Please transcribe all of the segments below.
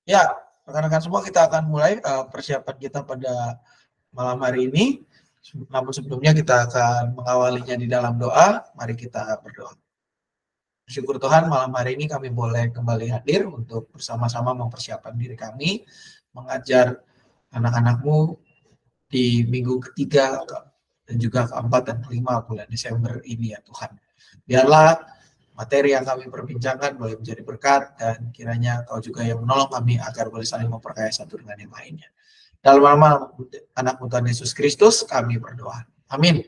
Ya, rekan-rekan semua, kita akan mulai persiapan kita pada malam hari ini. Namun sebelumnya kita akan mengawalinya di dalam doa. Mari kita berdoa. Syukur Tuhan, malam hari ini kami boleh kembali hadir untuk bersama-sama mempersiapkan diri kami mengajar anak-anak-Mu di minggu ketiga dan juga keempat dan kelima bulan Desember ini, ya Tuhan. Biarlah materi yang kami perbincangkan boleh menjadi berkat, dan kiranya Kau juga yang menolong kami agar boleh saling memperkaya satu dengan yang lainnya. Dalam nama anak-Mu Tuhan Yesus Kristus kami berdoa. Amin.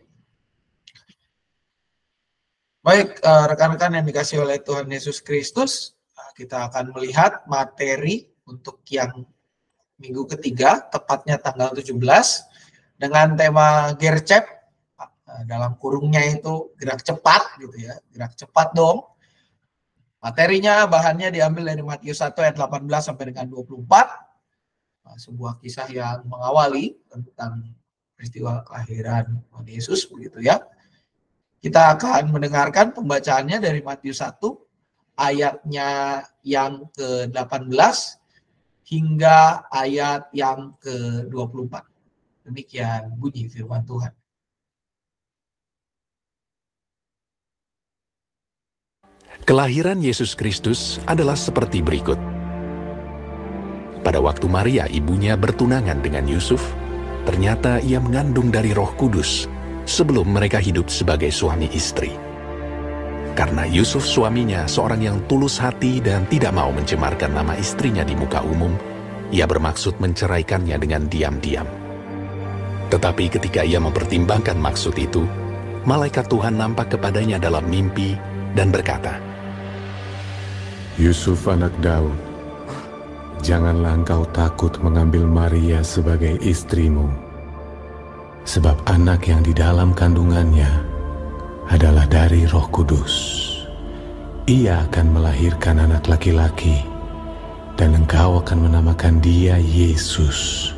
Baik, rekan-rekan yang dikasih oleh Tuhan Yesus Kristus, kita akan melihat materi untuk yang minggu ketiga, tepatnya tanggal 17, dengan tema gercep, dalam kurungnya itu gerak cepat, gitu ya, gerak cepat dong. Materinya, bahannya diambil dari Matius 1 ayat 18 sampai dengan 24, sebuah kisah yang mengawali tentang peristiwa kelahiran Tuhan Yesus, begitu ya. Kita akan mendengarkan pembacaannya dari Matius 1 ayatnya yang ke-18 hingga ayat yang ke-24. Demikian bunyi firman Tuhan. Kelahiran Yesus Kristus adalah seperti berikut. Pada waktu Maria ibunya bertunangan dengan Yusuf, ternyata ia mengandung dari Roh Kudus sebelum mereka hidup sebagai suami istri. Karena Yusuf suaminya seorang yang tulus hati dan tidak mau mencemarkan nama istrinya di muka umum, ia bermaksud menceraikannya dengan diam-diam. Tetapi ketika ia mempertimbangkan maksud itu, malaikat Tuhan nampak kepadanya dalam mimpi dan berkata, Yusuf anak Daud, janganlah engkau takut mengambil Maria sebagai istrimu, sebab anak yang di dalam kandungannya adalah dari Roh Kudus. Ia akan melahirkan anak laki-laki, dan engkau akan menamakan dia Yesus,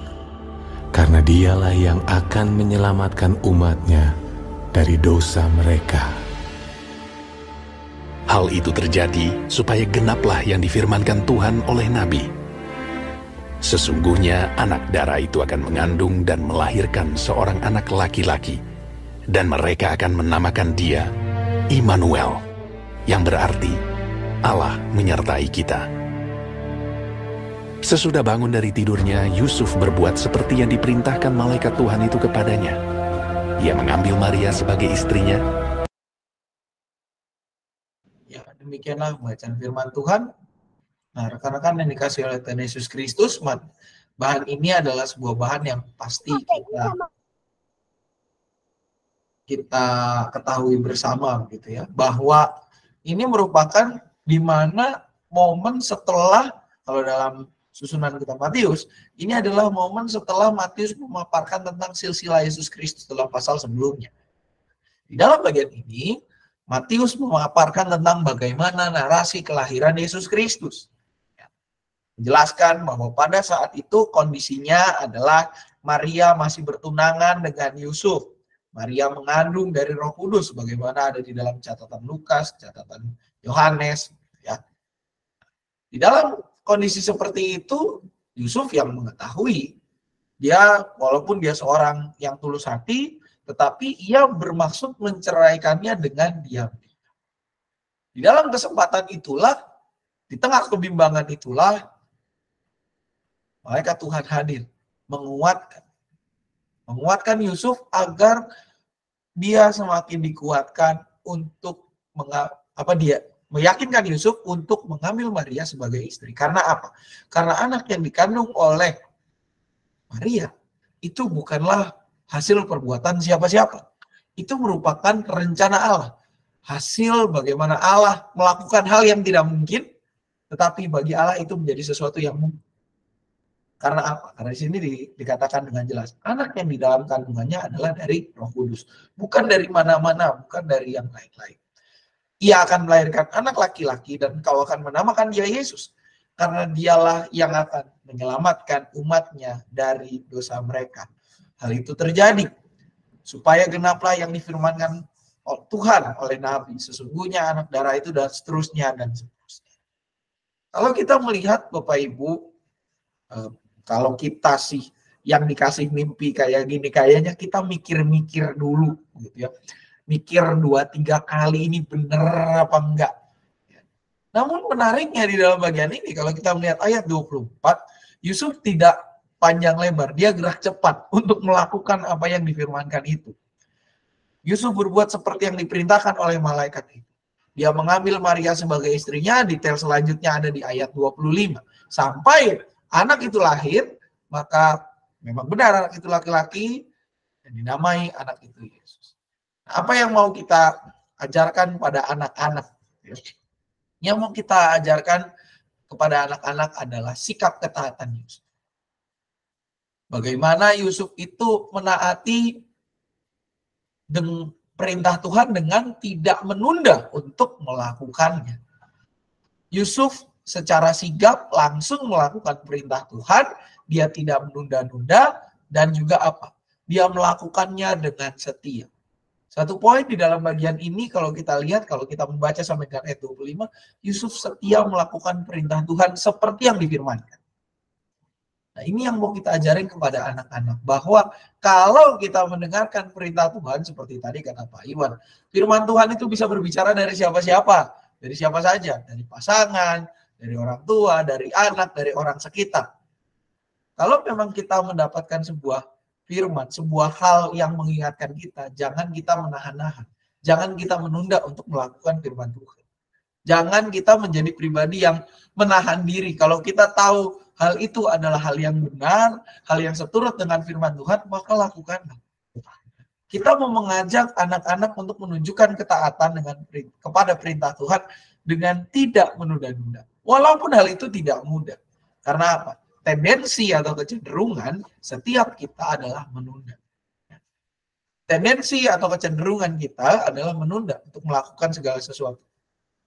karena dialah yang akan menyelamatkan umatnya dari dosa mereka. Hal itu terjadi supaya genaplah yang difirmankan Tuhan oleh Nabi. Sesungguhnya anak darah itu akan mengandung dan melahirkan seorang anak laki-laki, dan mereka akan menamakan dia Immanuel, yang berarti Allah menyertai kita. Sesudah bangun dari tidurnya, Yusuf berbuat seperti yang diperintahkan malaikat Tuhan itu kepadanya. Ia mengambil Maria sebagai istrinya. Ya, demikianlah bacaan firman Tuhan. Nah, rekan-rekan yang dikasih oleh Tuhan Yesus Kristus, bahan ini adalah sebuah bahan yang pasti kita ketahui bersama, gitu ya, bahwa ini merupakan di mana momen setelah, kalau dalam susunan kita Matius, ini adalah momen setelah Matius memaparkan tentang silsilah Yesus Kristus dalam pasal sebelumnya. Di dalam bagian ini, Matius memaparkan tentang bagaimana narasi kelahiran Yesus Kristus. Menjelaskan bahwa pada saat itu kondisinya adalah Maria masih bertunangan dengan Yusuf. Maria mengandung dari Roh Kudus, bagaimana ada di dalam catatan Lukas, catatan Yohanes. Ya. Di dalam kondisi seperti itu, Yusuf yang mengetahui, dia walaupun dia seorang yang tulus hati, tetapi ia bermaksud menceraikannya dengan diam. Di dalam kesempatan itulah, di tengah kebimbangan itulah, malaikat Tuhan hadir, menguatkan Yusuf agar dia semakin dikuatkan untuk meyakinkan Yusuf untuk mengambil Maria sebagai istri. Karena apa? Karena anak yang dikandung oleh Maria itu bukanlah hasil perbuatan siapa-siapa. Itu merupakan rencana Allah. Hasil bagaimana Allah melakukan hal yang tidak mungkin, tetapi bagi Allah itu menjadi sesuatu yang mungkin. Karena apa? Karena di sini dikatakan dengan jelas, anak yang di dalam kandungannya adalah dari Roh Kudus. Bukan dari mana-mana, bukan dari yang lain-lain. Ia akan melahirkan anak laki-laki dan kau akan menamakan dia Yesus. Karena dialah yang akan menyelamatkan umatnya dari dosa mereka. Hal itu terjadi supaya genaplah yang difirmankan Tuhan oleh Nabi. Sesungguhnya anak darah itu dan seterusnya dan seterusnya. Kalau kita melihat Bapak Ibu, Kalau kita sih yang dikasih mimpi kayak gini, kayaknya kita mikir-mikir dulu gitu ya. Mikir 2-3 kali ini bener apa enggak. Namun menariknya di dalam bagian ini, kalau kita melihat ayat 24, Yusuf tidak panjang lebar, dia gerak cepat untuk melakukan apa yang difirmankan itu. Yusuf berbuat seperti yang diperintahkan oleh malaikat itu. Dia mengambil Maria sebagai istrinya, detail selanjutnya ada di ayat 25. Sampai anak itu lahir, maka memang benar anak itu laki-laki, dan dinamai anak itu Yesus. Apa yang mau kita ajarkan pada anak-anak? Yang mau kita ajarkan kepada anak-anak adalah sikap ketaatan Yusuf. Bagaimana Yusuf itu menaati dengan perintah Tuhan dengan tidak menunda untuk melakukannya. Yusuf secara sigap langsung melakukan perintah Tuhan, dia tidak menunda-nunda, dan juga apa? Dia melakukannya dengan setia. Satu poin di dalam bagian ini kalau kita lihat, kalau kita membaca sampai ke ayat 25, Yusuf setia melakukan perintah Tuhan seperti yang difirmankan. Nah, ini yang mau kita ajarin kepada anak-anak, bahwa kalau kita mendengarkan perintah Tuhan, seperti tadi kata Pak Iwan, firman Tuhan itu bisa berbicara dari siapa-siapa, dari siapa saja, dari pasangan, dari orang tua, dari anak, dari orang sekitar. Kalau memang kita mendapatkan sebuah firman, sebuah hal yang mengingatkan kita, jangan kita menahan-nahan, jangan kita menunda untuk melakukan firman Tuhan. Jangan kita menjadi pribadi yang menahan diri. Kalau kita tahu hal itu adalah hal yang benar, hal yang seturut dengan firman Tuhan, maka lakukanlah. Kita mau mengajak anak-anak untuk menunjukkan ketaatan kepada perintah Tuhan dengan tidak menunda-nunda. Walaupun hal itu tidak mudah. Karena apa? Tendensi atau kecenderungan setiap kita adalah menunda. Tendensi atau kecenderungan kita adalah menunda untuk melakukan segala sesuatu.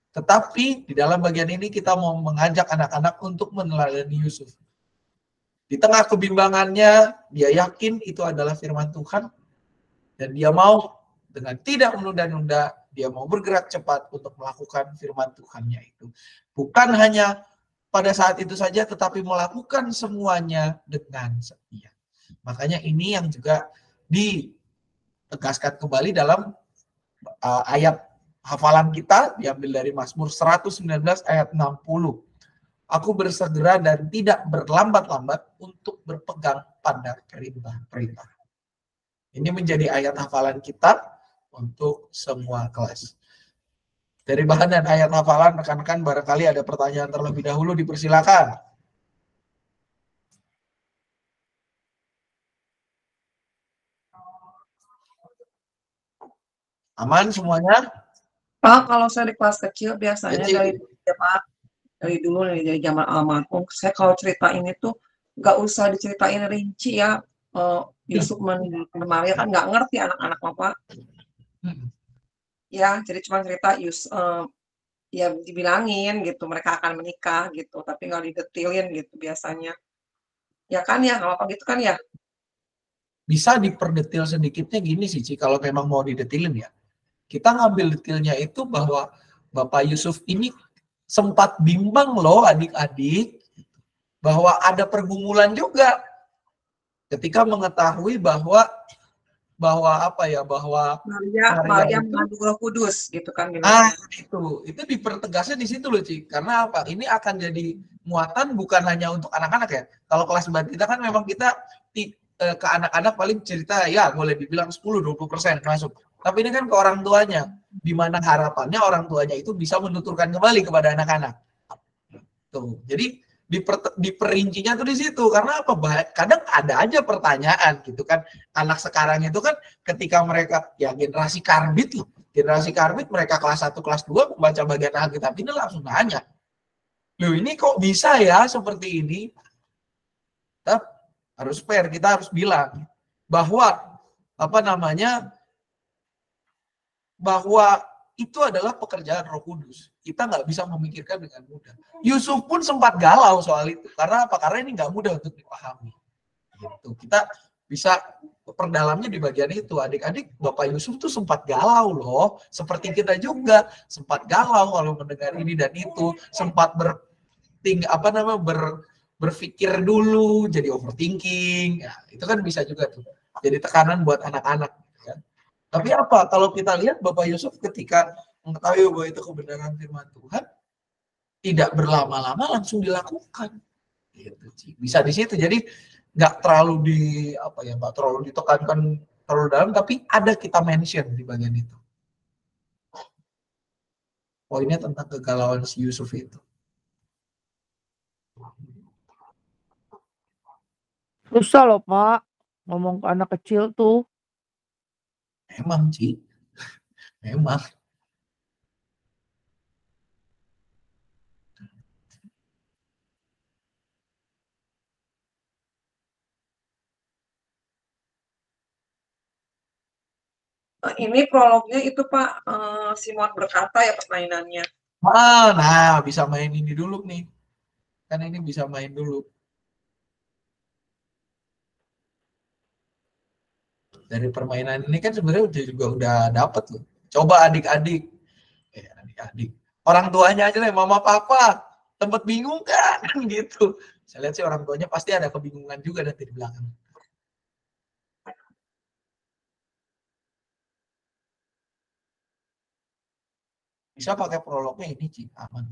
Tetapi di dalam bagian ini kita mau mengajak anak-anak untuk meneladani Yusuf. Di tengah kebimbangannya, dia yakin itu adalah firman Tuhan. Dan dia mau dengan tidak menunda-nunda, dia mau bergerak cepat untuk melakukan firman Tuhannya itu. Bukan hanya pada saat itu saja, tetapi melakukan semuanya dengan setia. Makanya ini yang juga ditegaskan kembali dalam ayat hafalan kita, diambil dari Mazmur 119 ayat 60. Aku bersegera dan tidak berlambat-lambat untuk berpegang pada perintah-perintah. Ini menjadi ayat hafalan kita untuk semua kelas. Dari bahan dan ayat hafalan, rekan-rekan barangkali ada pertanyaan terlebih dahulu, dipersilakan. Aman semuanya? Pak, kalau saya di kelas kecil biasanya dari dulu dari zaman almarhum, saya kalau cerita ini tuh nggak usah diceritain rinci ya. Yusuf Maria kan nggak ngerti anak-anak Bapak. Ya, jadi cuma cerita ya dibilangin gitu, mereka akan menikah gitu, tapi nggak didetilin gitu biasanya. Ya kan ya, kalau apa gitu kan ya? Bisa diperdetil sedikitnya gini sih, Ci, kalau memang mau didetilin ya. Kita ngambil detailnya itu bahwa Bapak Yusuf ini sempat bimbang loh adik-adik, bahwa ada pergumulan juga ketika mengetahui bahwa Maria mengandung Roh Kudus gitu kan. Itu dipertegasnya di situ loh, Ci. Karena apa? Ini akan jadi muatan bukan hanya untuk anak-anak ya. Kalau kelas bat kita kan memang kita ke anak-anak paling cerita ya boleh dibilang 10-20% masuk. Tapi ini kan ke orang tuanya, di mana harapannya orang tuanya itu bisa menuturkan kembali kepada anak-anak. Tuh. Jadi diperincinya tuh di situ, karena apa? Kadang ada aja pertanyaan gitu kan. Anak sekarang itu kan ketika mereka ya generasi karbit loh. Generasi karbit mereka kelas 1, kelas 2 membaca bagian Alkitab ini langsung nanya. Loh ini kok bisa ya seperti ini? Kita harus fair, kita harus bilang bahwa bahwa itu adalah pekerjaan Roh Kudus. Kita nggak bisa memikirkan dengan mudah. Yusuf pun sempat galau soal itu. Karena apa? Karena ini nggak mudah untuk dipahami. Gitu. Kita bisa perdalamnya di bagian itu. Adik-adik, Bapak Yusuf tuh sempat galau loh. Seperti kita juga sempat galau kalau mendengar ini dan itu. Sempat berpikir dulu, jadi overthinking. Ya, itu kan bisa juga tuh. Jadi tekanan buat anak-anak. Ya. Tapi apa? Kalau kita lihat Bapak Yusuf ketika mengetahui bahwa itu kebenaran firman Tuhan, tidak berlama-lama langsung dilakukan. Gitu, bisa di situ. Jadi nggak terlalu nggak terlalu ditekankan terlalu dalam, tapi ada kita mention di bagian itu. Poinnya tentang kegalauan si Yusuf itu. Susah loh Pak, ngomong ke anak kecil tuh. Memang sih, memang. Ini prolognya itu Pak, Simon berkata ya permainannya. Nah, bisa main ini dulu nih. Kan ini bisa main dulu. Dari permainan ini kan sebenarnya juga udah dapet loh. Coba adik-adik. Adik-adik. Orang tuanya aja lah, mama papa. Tempat bingung kan? Gitu. Saya lihat sih orang tuanya pasti ada kebingungan juga nanti di belakang. Bisa pakai prolognya ini sih, aman.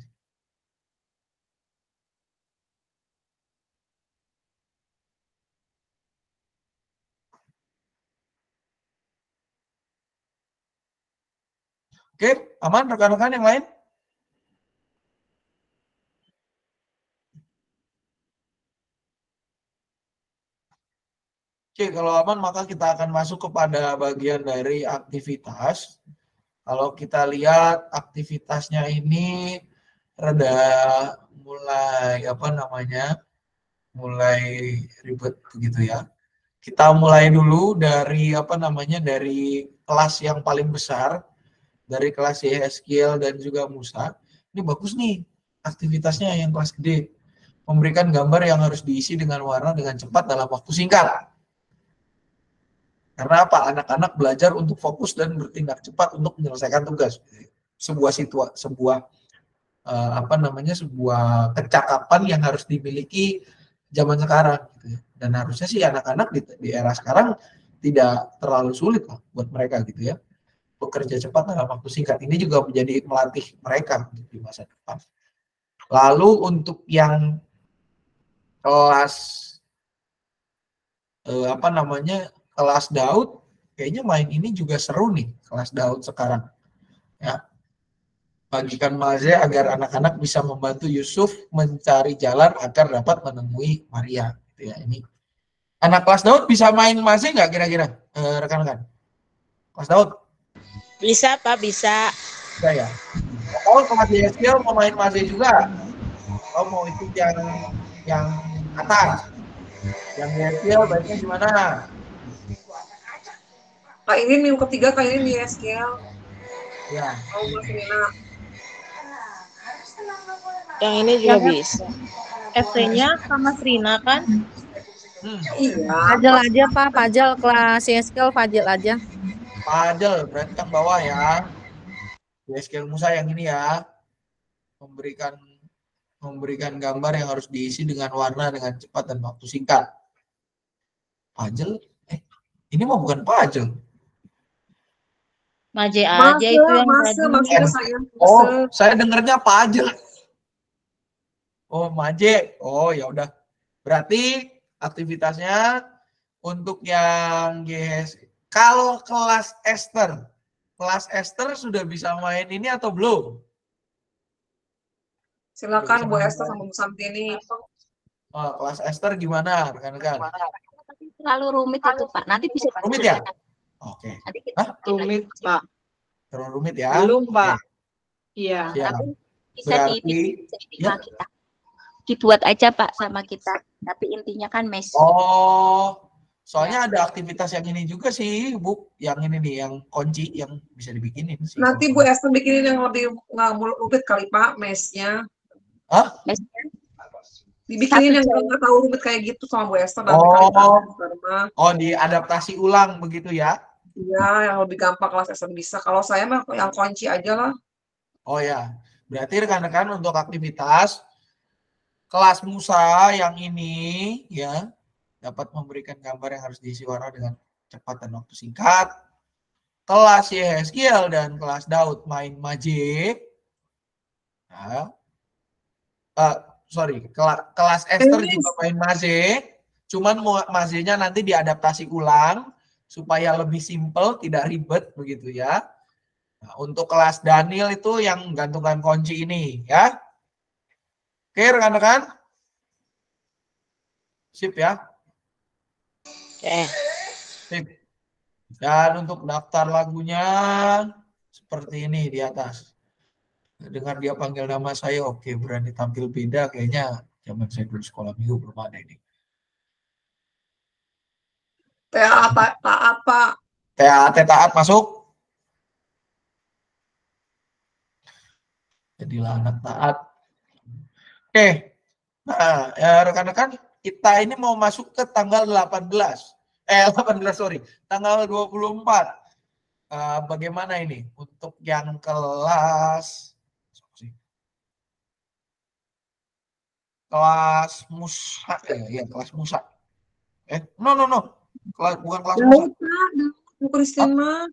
Oke, aman rekan-rekan yang lain? Oke, kalau aman maka kita akan masuk kepada bagian dari aktivitas. Kalau kita lihat aktivitasnya ini rada mulai mulai ribet begitu ya. Kita mulai dulu dari dari kelas yang paling besar, dari kelas Yeskiel dan juga Musa. Ini bagus nih aktivitasnya yang kelas gede. Memberikan gambar yang harus diisi dengan warna dengan cepat dalam waktu singkat. Karena apa? Anak-anak belajar untuk fokus dan bertindak cepat untuk menyelesaikan tugas. Sebuah kecakapan yang harus dimiliki zaman sekarang. Gitu. Dan harusnya sih anak-anak di era sekarang tidak terlalu sulit lah buat mereka gitu ya. Bekerja cepat dalam waktu singkat. Ini juga menjadi melatih mereka di masa depan. Lalu untuk yang kelas kelas Daud, kayaknya main ini juga seru nih, kelas Daud sekarang. Ya. Bagikan Maze agar anak-anak bisa membantu Yusuf mencari jalan agar dapat menemui Maria. Gitu ya, ini. Anak kelas Daud bisa main Maze nggak kira-kira, rekan-rekan? Kelas Daud? Bisa, Pak, bisa. Bisa ya. Kalau kelas Yeskiel mau main Maze juga? Kalau mau ikut yang atas? Yang Yeskiel baiknya gimana? Kak ini minggu ketiga Kak ini di Yeskiel. Ya. Oh, Mas Rina. Yang ini juga bisa. FC-nya sama Rina kan? Iya. Fajal aja Pak, Fajal kelas Yeskiel Fajal aja. Fajal berarti kan bawah ya. Yeskiel Musa yang ini ya. Memberikan gambar yang harus diisi dengan warna dengan cepat dan waktu singkat. Fajal, ini mah bukan Fajal. Maje aja itu yang maksudnya saya. Oh, saya dengernya Fajal. Oh, Maje. Oh, ya udah. Berarti aktivitasnya untuk yang GS. Kalau kelas Esther sudah bisa main ini atau belum? Silakan Bu Esther sama Bu Samtini. Oh, kelas Esther gimana, rekan-rekan? terlalu rumit itu Pak. Nanti bisa Rumit ya? Oke. Rumit, Pak. Terlalu rumit ya? Belum, Pak. Iya. Tapi bisa Berarti sama kita. Dibuat aja Pak sama kita. Tapi intinya kan mes. Oh, soalnya ada aktivitas yang ini juga sih, Bu. Yang ini nih, yang kunci yang bisa dibikinin sih. Nanti Bu Esther bikinin yang lebih nggak rumit kali Pak, mesnya. Hah? Mesnya Dibikinin yang nggak tahu rumit kayak gitu sama Bu Esther. Nanti Oh, diadaptasi ulang begitu ya? Iya, yang lebih gampang kelas Esther bisa. Kalau saya mah yang kunci aja lah. Oh ya, berarti rekan-rekan untuk aktivitas kelas Musa yang ini ya dapat memberikan gambar yang harus diisi warna dengan cepat dan waktu singkat. Kelas Yehezkiel dan kelas Daud main maje. Nah, kelas Esther juga main maze, cuman mazenya nanti diadaptasi ulang supaya lebih simple, tidak ribet begitu ya. Nah, untuk kelas Daniel itu yang gantungan kunci ini ya. Oke rekan-rekan, sip ya. Sip. Dan untuk daftar lagunya seperti ini di atas. Dengar dia panggil nama saya, oke, berani tampil beda, kayaknya zaman saya dulu sekolah minggu belum ada ini. Taat masuk. Jadilah anak taat. Oke, nah ya, rekan-rekan, kita ini mau masuk ke tanggal 24, bagaimana ini untuk yang kelas Musa ya, kelas Musa. Bukan kelas Musa. Kristen mah.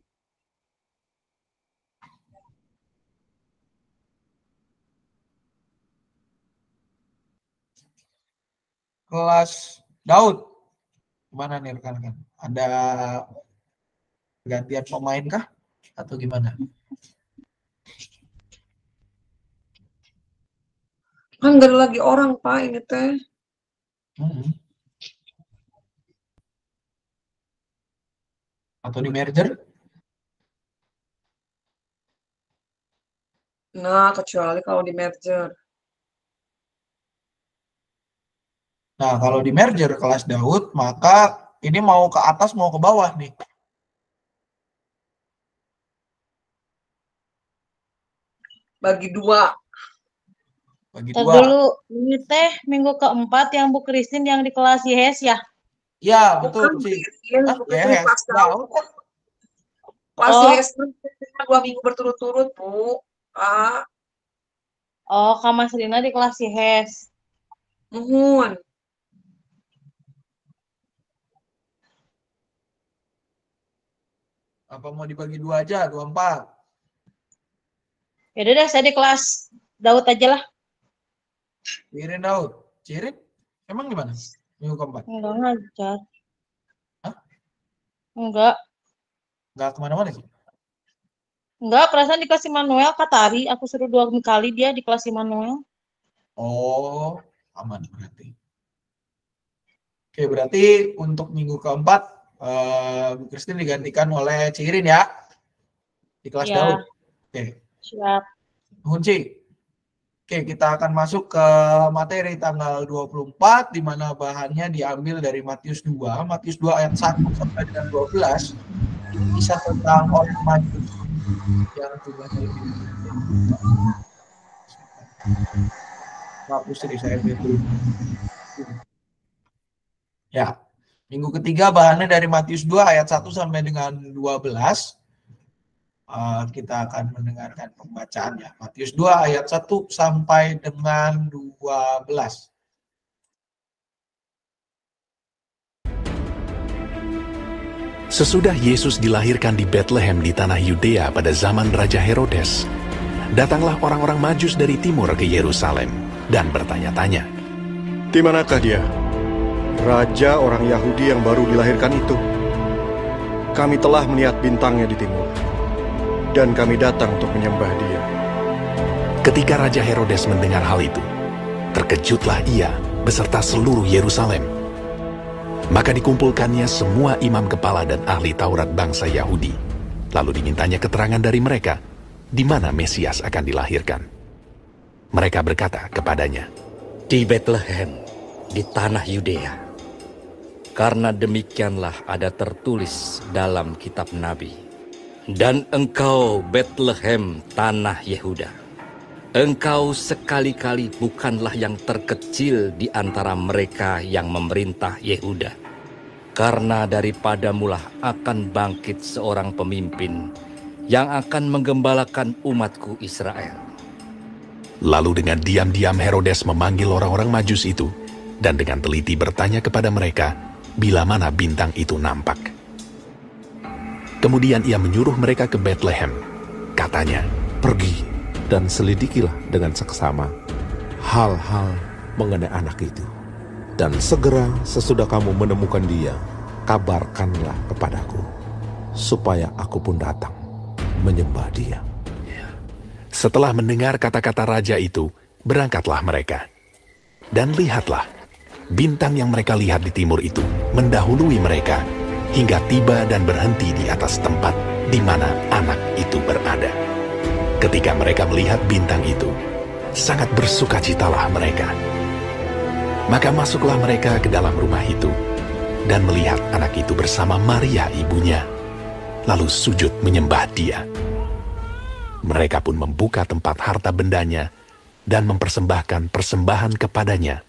Kelas Daud. Gimana nih rekan-rekan? Ada gantian pemain kah? Atau gimana? Kan nggak ada lagi orang, Pak, ini teh. Atau di merger? Nah, kecuali kalau di merger. Nah, kalau di merger kelas Daud, maka ini mau ke atas mau ke bawah nih. Bagi dua. Dulu ini teh minggu keempat yang Bu Kristin yang di kelas Yehes ya? Ya, betul sih. Kelas Daud. Kelas Yehes 2 minggu berturut-turut, Bu. Oh, Kak Mas Rina di kelas Yehes. Nuhun. Apa mau dibagi 2 aja, 24? Ya udah deh, saya di kelas Daud aja lah. Cirin Daud. Cirin? Emang gimana? Minggu keempat? Enggak ngajar. Hah? Enggak kemana-mana sih? Enggak, perasaan di kelas Immanuel Katari. Aku suruh 2 kali dia di kelas Immanuel. Oh, aman berarti. Oke, berarti untuk minggu keempat Bu Kristin digantikan oleh Cirin ya di kelas Daud. Oke. Siap. Kunci. Oke, kita akan masuk ke materi tanggal 24 di mana bahannya diambil dari Matius 2 ayat 1 sampai dengan 12. Kisah tentang orang Majus yang jumlahnya lebih hapus dari saya dulu. Ya. Minggu ketiga bahannya dari Matius 2 ayat 1 sampai dengan 12. Kita akan mendengarkan pembacaannya. Matius 2 ayat 1 sampai dengan 12. Sesudah Yesus dilahirkan di Bethlehem di tanah Yudea pada zaman Raja Herodes, datanglah orang-orang Majus dari timur ke Yerusalem dan bertanya-tanya, "Di manakah dia? Raja orang Yahudi yang baru dilahirkan itu. Kami telah melihat bintangnya di timur, dan kami datang untuk menyembah dia." Ketika Raja Herodes mendengar hal itu, terkejutlah ia beserta seluruh Yerusalem. Maka dikumpulkannya semua imam kepala dan ahli Taurat bangsa Yahudi. Lalu dimintanya keterangan dari mereka, di mana Mesias akan dilahirkan. Mereka berkata kepadanya, "Di Bethlehem, di tanah Yudea. Karena demikianlah ada tertulis dalam kitab Nabi. Dan engkau Bethlehem tanah Yehuda, engkau sekali-kali bukanlah yang terkecil di antara mereka yang memerintah Yehuda. Karena daripadamulah akan bangkit seorang pemimpin yang akan menggembalakan umatku Israel. Lalu dengan diam-diam Herodes memanggil orang-orang Majus itu, dan dengan teliti bertanya kepada mereka, bila mana bintang itu nampak. Kemudian ia menyuruh mereka ke Bethlehem. Katanya, pergi dan selidikilah dengan seksama hal-hal mengenai anak itu. Dan segera sesudah kamu menemukan dia, kabarkanlah kepadaku, supaya aku pun datang menyembah dia. Setelah mendengar kata-kata raja itu, berangkatlah mereka. Dan lihatlah, bintang yang mereka lihat di timur itu mendahului mereka, hingga tiba dan berhenti di atas tempat di mana anak itu berada. Ketika mereka melihat bintang itu, sangat bersukacitalah mereka. Maka masuklah mereka ke dalam rumah itu, dan melihat anak itu bersama Maria ibunya, lalu sujud menyembah dia. Mereka pun membuka tempat harta bendanya dan mempersembahkan persembahan kepadanya,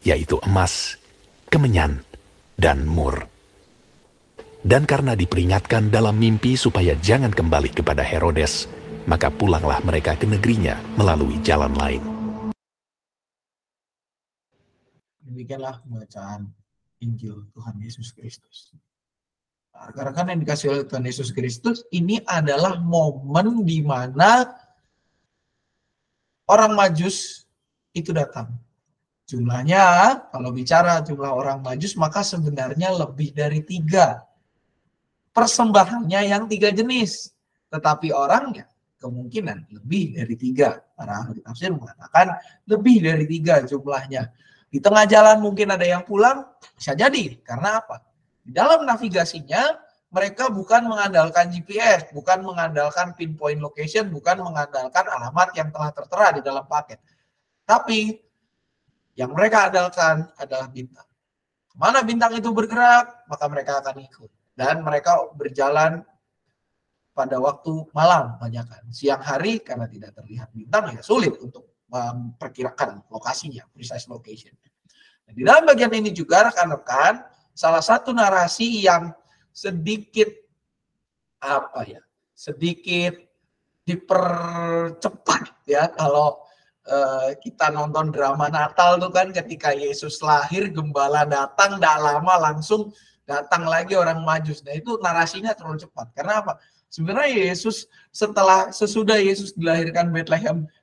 yaitu emas, kemenyan, dan mur. Dan karena diperingatkan dalam mimpi supaya jangan kembali kepada Herodes, maka pulanglah mereka ke negerinya melalui jalan lain. Demikianlah pembacaan Injil Tuhan Yesus Kristus. Rekan-rekan yang dikasih oleh Tuhan Yesus Kristus, ini adalah momen di mana orang Majus itu datang. Jumlahnya, kalau bicara jumlah orang Majus, maka sebenarnya lebih dari 3. Persembahannya yang 3 jenis, tetapi orangnya kemungkinan lebih dari 3. Para ahli tafsir mengatakan lebih dari 3 jumlahnya. Di tengah jalan mungkin ada yang pulang, bisa jadi. Karena apa? Di dalam navigasinya, mereka bukan mengandalkan GPS, bukan mengandalkan pinpoint location, bukan mengandalkan alamat yang telah tertera di dalam paket. Tapi, yang mereka andalkan adalah bintang. Mana bintang itu bergerak, maka mereka akan ikut. Dan mereka berjalan pada waktu malam, kebanyakan. Siang hari, karena tidak terlihat bintang, ya sulit untuk memperkirakan lokasinya, precise location. Nah, di dalam bagian ini juga, rekan-rekan, salah satu narasi yang sedikit sedikit dipercepat ya, kalau kita nonton drama Natal tuh kan, ketika Yesus lahir, gembala datang, tidak lama langsung datang lagi orang Majus. Nah, itu narasinya terlalu cepat. Karena apa? Sebenarnya Yesus sesudah Yesus dilahirkan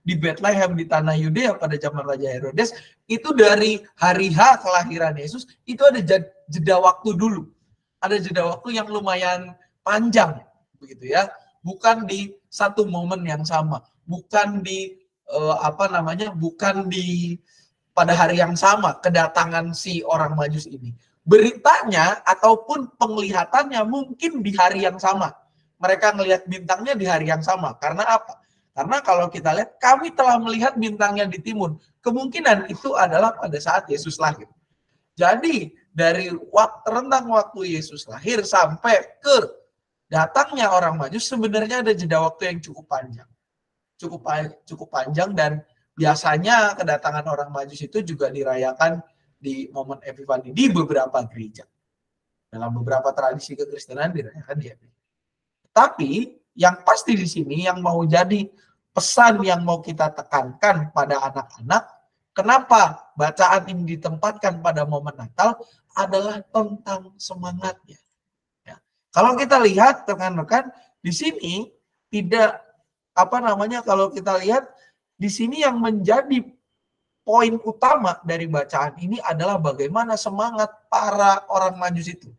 di Bethlehem di tanah Yudea pada zaman Raja Herodes, itu dari hari H kelahiran Yesus itu ada jeda waktu dulu. Ada jeda waktu yang lumayan panjang begitu ya. Bukan di satu momen yang sama, bukan di bukan di pada hari yang sama kedatangan si orang Majus ini. Beritanya ataupun penglihatannya mungkin di hari yang sama. Mereka melihat bintangnya di hari yang sama. Karena apa? Karena kalau kita lihat, kami telah melihat bintangnya di timur. Kemungkinan itu adalah pada saat Yesus lahir. Jadi, dari rentang waktu Yesus lahir sampai ke datangnya orang Majus, sebenarnya ada jeda waktu yang cukup panjang. Cukup panjang, dan biasanya kedatangan orang Majus itu juga dirayakan di momen Epifani di beberapa gereja. Dalam beberapa tradisi kekristenan dirayakan di Epifani. Tapi yang pasti di sini yang mau jadi pesan yang mau kita tekankan pada anak-anak, kenapa bacaan ini ditempatkan pada momen Natal adalah tentang semangatnya. Ya. Kalau kita lihat rekan-rekan di sini tidak kalau kita lihat di sini yang menjadi poin utama dari bacaan ini adalah bagaimana semangat para orang Majus itu.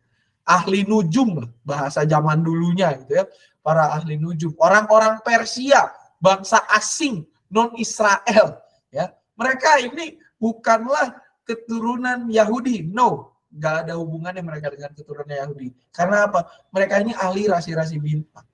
Ahli nujum, bahasa zaman dulunya gitu ya, para ahli nujum, orang-orang Persia, bangsa asing, non-Israel, ya. Mereka ini bukanlah keturunan Yahudi, no, nggak ada hubungannya mereka dengan keturunan Yahudi. Karena apa? Mereka ini ahli rasi-rasi bintang.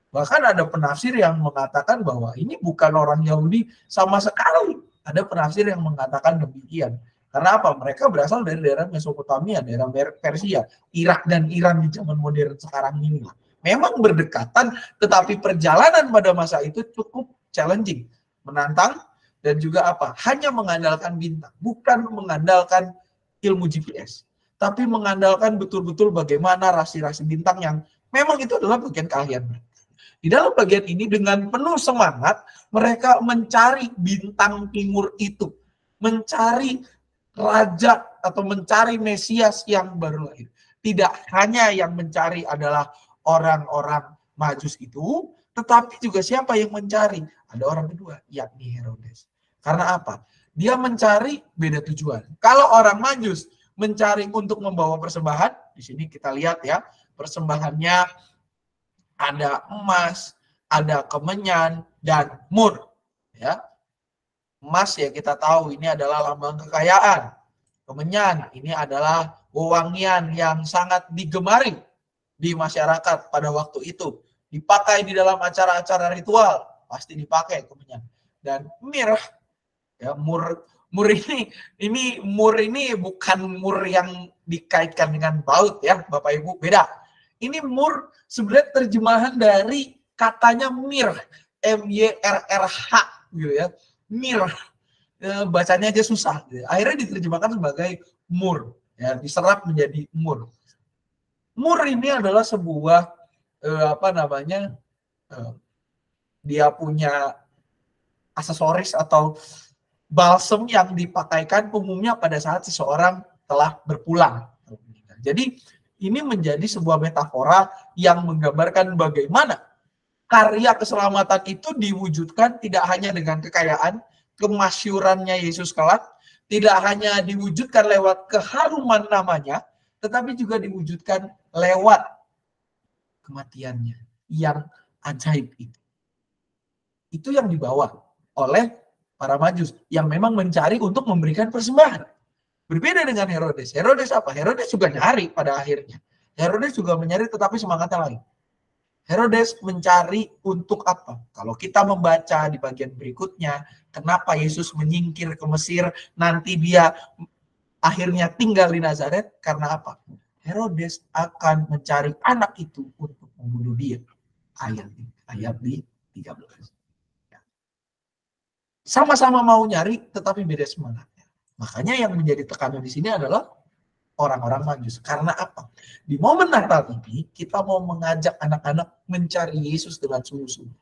Bahkan ada penafsir yang mengatakan bahwa ini bukan orang Yahudi sama sekali. Ada penafsir yang mengatakan demikian. Karena apa? Mereka berasal dari daerah Mesopotamia, daerah Persia, Irak dan Iran di zaman modern sekarang ini. Memang berdekatan, tetapi perjalanan pada masa itu cukup challenging, menantang, dan juga apa? Hanya mengandalkan bintang, bukan mengandalkan ilmu GPS, tapi mengandalkan betul-betul bagaimana rasi-rasi bintang yang memang itu adalah bagian keahlian mereka. Di Di dalam bagian ini dengan penuh semangat mereka mencari bintang timur itu, mencari raja atau mencari Mesias yang baru lahir. Tidak hanya yang mencari adalah orang-orang Majus itu, tetapi juga siapa yang mencari? Ada orang kedua, yakni Herodes. Karena apa? Dia mencari beda tujuan. Kalau orang Majus mencari untuk membawa persembahan, di sini kita lihat ya, persembahannya ada emas, ada kemenyan, dan mur. Ya. Emas ya kita tahu ini adalah lambang kekayaan. Kemenyan ini adalah wewangian yang sangat digemari di masyarakat pada waktu itu. Dipakai di dalam acara-acara ritual, pasti dipakai kemenyan. Dan mirah, ya mur ini bukan mur yang dikaitkan dengan baut ya, Bapak Ibu, beda. Ini mur sebenarnya terjemahan dari katanya mir, M-Y-R-R-H gitu ya. Mir, bacanya aja susah. Gitu. Akhirnya diterjemahkan sebagai mur, ya, diserap menjadi mur. Mur ini adalah sebuah dia punya aksesoris atau balsem yang dipakaikan umumnya pada saat seseorang telah berpulang. Jadi ini menjadi sebuah metafora yang menggambarkan bagaimana karya keselamatan itu diwujudkan tidak hanya dengan kekayaan, kemasyurannya Yesus kelak, tidak hanya diwujudkan lewat keharuman namanya, tetapi juga diwujudkan lewat kematiannya yang ajaib itu. Itu yang dibawa oleh para Majus yang memang mencari untuk memberikan persembahan. Berbeda dengan Herodes. Herodes apa? Herodes juga nyari pada akhirnya. Herodes juga mencari tetapi semangatnya lain. Herodes mencari untuk apa? Kalau kita membaca di bagian berikutnya, kenapa Yesus menyingkir ke Mesir, nanti dia akhirnya tinggal di Nazaret, karena apa? Herodes akan mencari anak itu untuk membunuh dia. Ayat di 13. Sama-sama mau nyari, tetapi beda semangatnya. Makanya yang menjadi tekanan di sini adalah orang-orang Majus. Karena apa? Di momen Natal ini, kita mau mengajak anak-anak mencari Yesus dengan sungguh-sungguh.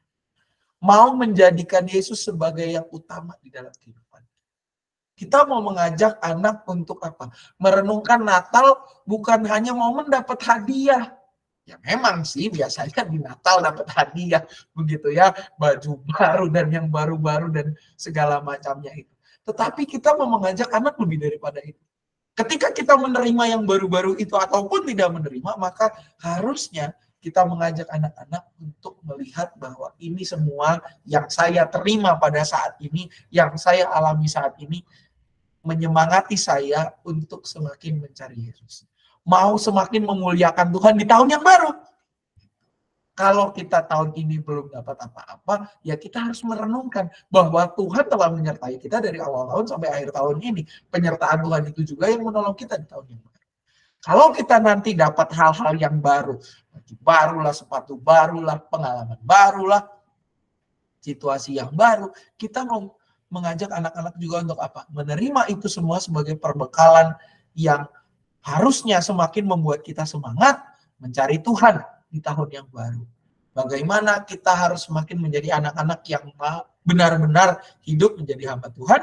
Mau menjadikan Yesus sebagai yang utama di dalam kehidupan. Kita mau mengajak anak untuk apa? Merenungkan Natal bukan hanya momen dapat hadiah. Ya memang sih biasanya di Natal dapat hadiah. Begitu ya, baju baru dan yang baru-baru dan segala macamnya itu. Tetapi kita mau mengajak anak lebih daripada itu. Ketika kita menerima yang baru-baru itu ataupun tidak menerima, maka harusnya kita mengajak anak-anak untuk melihat bahwa ini semua yang saya terima pada saat ini, yang saya alami saat ini, menyemangati saya untuk semakin mencari Yesus. Mau semakin memuliakan Tuhan di tahun yang baru. Kalau kita tahun ini belum dapat apa-apa, ya kita harus merenungkan bahwa Tuhan telah menyertai kita dari awal tahun sampai akhir tahun ini. Penyertaan Tuhan itu juga yang menolong kita di tahun yang baru. Kalau kita nanti dapat hal-hal yang baru, baju barulah, sepatu barulah, pengalaman barulah, situasi yang baru, kita mau mengajak anak-anak juga untuk apa? Menerima itu semua sebagai perbekalan yang harusnya semakin membuat kita semangat mencari Tuhan di tahun yang baru. Bagaimana kita harus semakin menjadi anak-anak yang benar-benar hidup menjadi hamba Tuhan,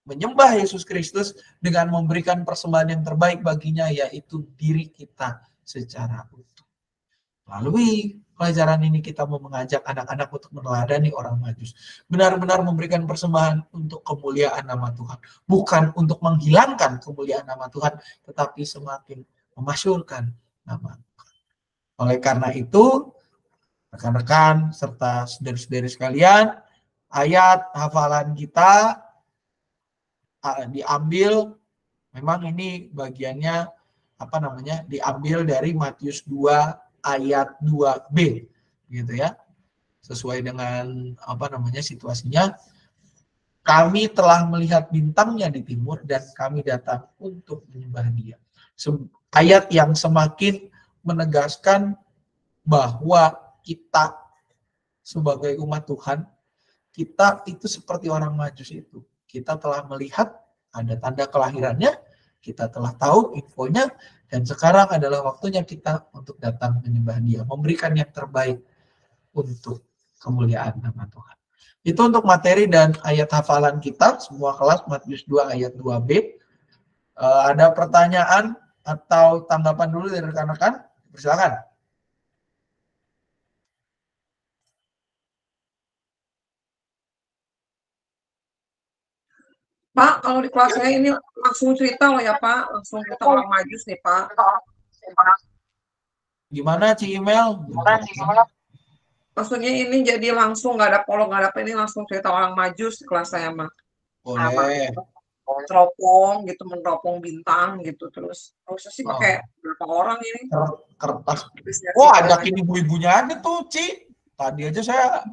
menyembah Yesus Kristus dengan memberikan persembahan yang terbaik baginya, yaitu diri kita secara utuh. Melalui pelajaran ini kita mau mengajak anak-anak untuk meneladani orang Majus. Benar-benar memberikan persembahan untuk kemuliaan nama Tuhan. Bukan untuk menghilangkan kemuliaan nama Tuhan, tetapi semakin memasyurkan nama Tuhan. Oleh karena itu, rekan-rekan serta saudara-saudari sekalian, ayat hafalan kita diambil, memang ini bagiannya diambil dari Matius 2 ayat 2b, gitu ya. Sesuai dengan situasinya. Kami telah melihat bintangnya di timur dan kami datang untuk menyembah Dia. Ayat yang semakin menegaskan bahwa kita sebagai umat Tuhan, kita itu seperti orang Majus itu. Kita telah melihat ada tanda kelahirannya, kita telah tahu infonya, dan sekarang adalah waktunya kita untuk datang menyembah Dia, memberikan yang terbaik untuk kemuliaan nama Tuhan. Itu untuk materi dan ayat hafalan kita, semua kelas Matius 2 ayat 2b. Ada pertanyaan atau tanggapan dulu dari rekan-rekan? Silakan. Pak, kalau di kelas saya ini langsung cerita loh ya Pak, langsung cerita orang Majus nih Pak. Gimana Ci Email? Maksudnya ini jadi langsung nggak ada prolog, nggak ada apa, ini langsung cerita orang Majus di kelas saya mah. Boleh. Teropong gitu, meneropong bintang gitu, terus sih pakai berapa orang ini? Kertas. Wah, ajakin ibu-ibunya ada tuh Ci. Tadi aja saya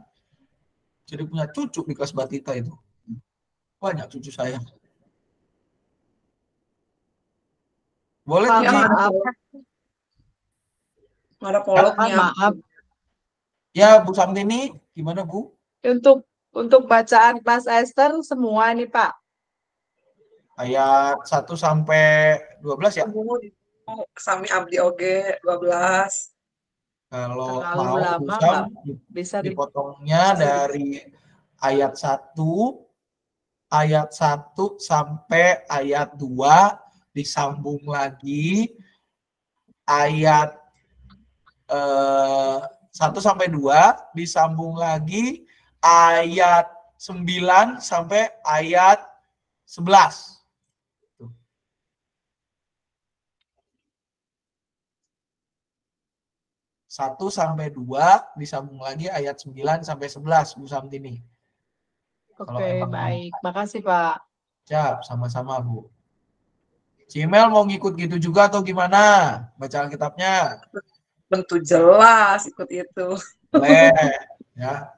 jadi punya cucu di kelas Batita itu. Banyak cucu saya. Boleh tuh Ci. Ada prolognya. Maaf. Ya, Bu Samtini, gimana Bu? Untuk bacaan kelas Esther semua nih Pak. Ayat 1 sampai 12 ya? Sami Abdi Oge 12. Kalau Terlalu lama bisa dipotongnya dari ayat 1 sampai ayat 2, disambung lagi ayat 1 sampai 2, disambung lagi ayat 9 sampai ayat 11. 1 sampai 2 disambung lagi ayat 9 sampai 11, Bu Samtini. Oke, baik. Makasih, Pak. Siap, sama-sama, Bu. Cimel mau ngikut gitu juga atau gimana? Baca Alkitabnya? Tentu jelas ikut itu. Boleh, ya.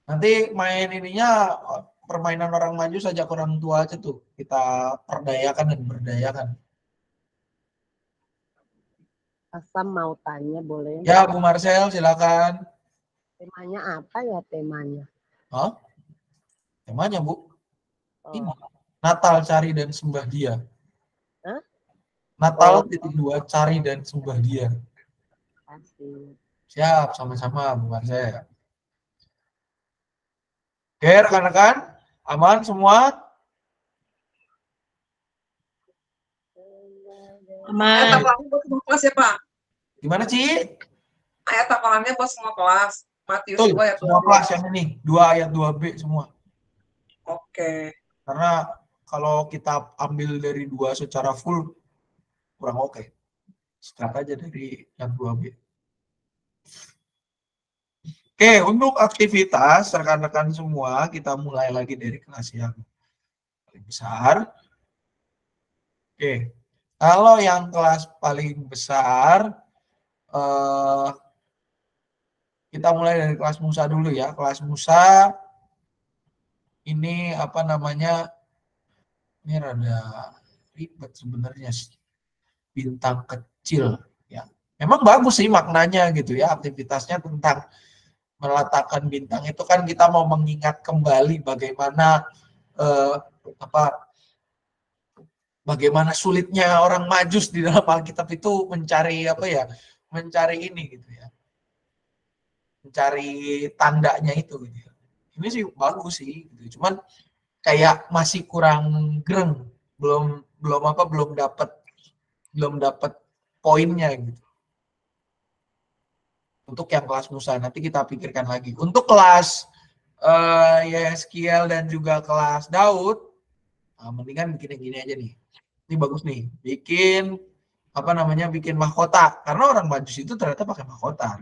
Nanti main ininya permainan orang Majus ajak orang tua aja tuh. Kita perdayakan dan berdayakan. Asam mau tanya boleh? Ya, Bu Marcel, silakan. Temanya apa ya temanya? Hah? Temanya, Bu? Ini. Natal, cari dan sembah Dia. Hah? Natal _2, cari dan sembah Dia. Asik. Siap, sama-sama, Bu Marcel. Oke, rekan-rekan, aman semua? Ayat hafalannya buat semua kelas ya Pak? Gimana Ci? Ayat hafalannya buat semua kelas. Matius Tuh, 2 ayat 2. semua kelas yang ini, 2 ayat 2b semua. Oke. Karena kalau kita ambil dari 2 secara full, kurang oke. Start aja dari yang 2b. Oke, untuk aktivitas rekan-rekan semua, kita mulai lagi dari kelas yang paling besar. Oke, kalau yang kelas paling besar, kita mulai dari kelas Musa dulu ya. Kelas Musa ini apa namanya? Ini rada ribet sebenarnya sih. Bintang kecil ya. Memang bagus sih maknanya gitu ya. Aktivitasnya tentang meletakkan bintang itu kan kita mau mengingat kembali bagaimana bagaimana sulitnya orang Majus di dalam Alkitab itu mencari apa ya? Mencari ini gitu ya. Mencari tandanya itu gitu ya. Ini sih bagus sih gitu. Cuman kayak masih kurang greng, belum dapat poinnya gitu. Untuk yang kelas Musa nanti kita pikirkan lagi. Untuk kelas Yeskiel dan juga kelas Daud, mendingan bikin yang gini aja nih. Ini bagus nih. Bikin bikin mahkota. Karena orang Majus itu ternyata pakai mahkota.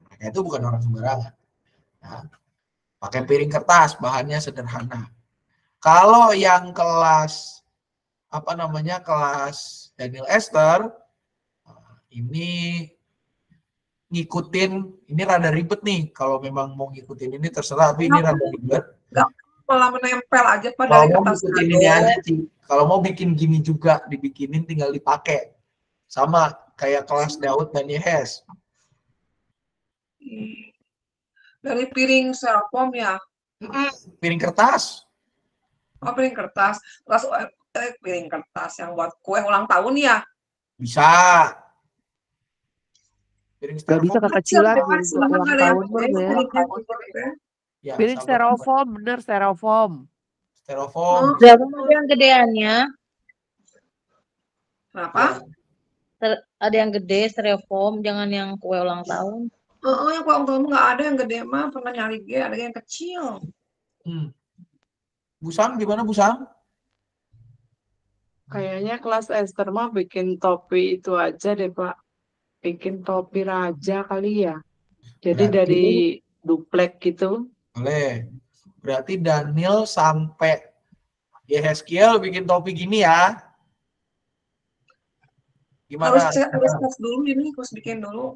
Mereka itu bukan orang sembarangan. Nah, pakai piring kertas, bahannya sederhana. Kalau yang kelas kelas Daniel Esther, ini ngikutin, ini rada ribet nih. Kalau memang mau ngikutin ini terserah, tapi ini rada ribet. Malah menempel aja pada kertas ini aja sih. Kalau mau bikin gini juga, dibikinin tinggal dipakai. Sama kayak kelas Daud dan Yehes. Dari piring styrofoam ya? Piring kertas. Oh, piring kertas. Kelas piring kertas yang buat kue ulang tahun ya? Bisa. Piring Gak bisa styrofoam. kekecilan Kecil, untuk kecil, ulang ada yang tahun mah, gede, Beb. piring. Ya, Piring sabar, sabar. styrofoam, bener styrofoam. Styrofoam. Oh, Berapa ada yang gedeannya? Kenapa? Ya. Ada yang gede, styrofoam, jangan yang kue ulang tahun. Oh, yang ulang tahun nggak ada yang gede mah, pernah nyari G, ada yang kecil. Busang gimana Busang? Kayaknya kelas Esther mah bikin topi itu aja deh, Pak. Bikin topi raja kali ya. Jadi Berarti- dari duplek gitu. Boleh. Berarti Daniel sampai Yehezkiel bikin topi gini ya. Gimana? Harus tes dulu ini, harus bikin dulu.